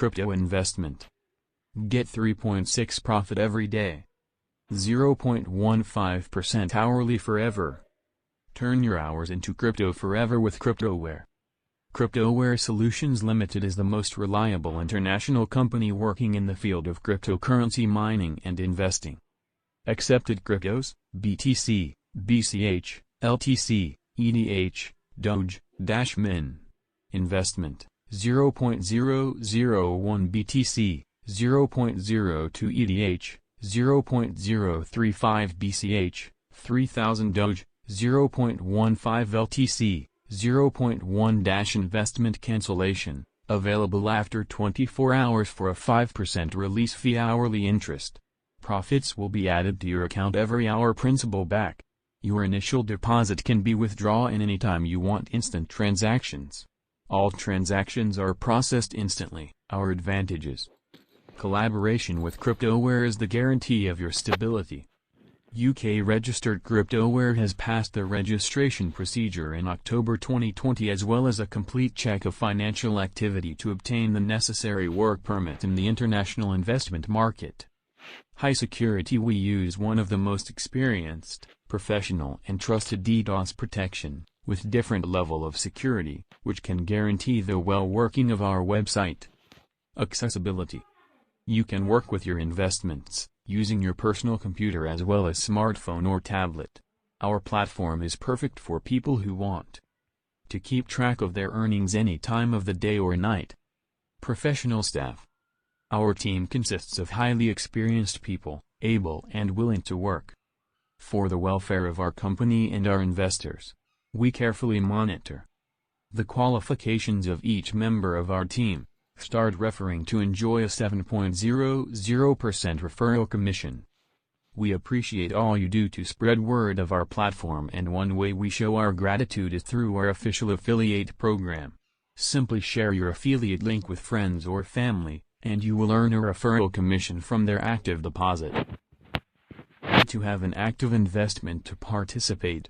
crypto investment. Get 3.6 profit every day. 0.15% hourly forever. Turn your hours into crypto forever with Cryptoware. Cryptoware Solutions Ltd is the most reliable international company working in the field of cryptocurrency mining and investing. Accepted cryptos: BTC, BCH, LTC, ETH, Doge, -min. Investment: 0.001 BTC, 0.02 ETH, 0.035 BCH, 3000 Doge, 0.15 LTC, 0.1 investment cancellation, available after 24 hours for a 5% release fee hourly interest. Profits will be added to your account every hour, principal back. Your initial deposit can be withdrawn anytime you want. Instant transactions. All transactions are processed instantly. Our advantages. Collaboration with Cryptoware is the guarantee of your stability. UK-registered Cryptoware has passed the registration procedure in October 2020, as well as a complete check of financial activity to obtain the necessary work permit in the international investment market. High security. We use one of the most experienced, professional and trusted DDoS protection, with different level of security, which can guarantee the well working of our website. Accessibility. You can work with your investments using your personal computer as well as smartphone or tablet. Our platform is perfect for people who want to keep track of their earnings any time of the day or night. Professional staff. Our team consists of highly experienced people, able and willing to work for the welfare of our company and our investors. We carefully monitor the qualifications of each member of our team. Start referring to enjoy a 7.00% referral commission. We appreciate all you do to spread word of our platform, and one way we show our gratitude is through our official affiliate program. Simply share your affiliate link with friends or family, and you will earn a referral commission from their active deposit. To have an active investment to participate,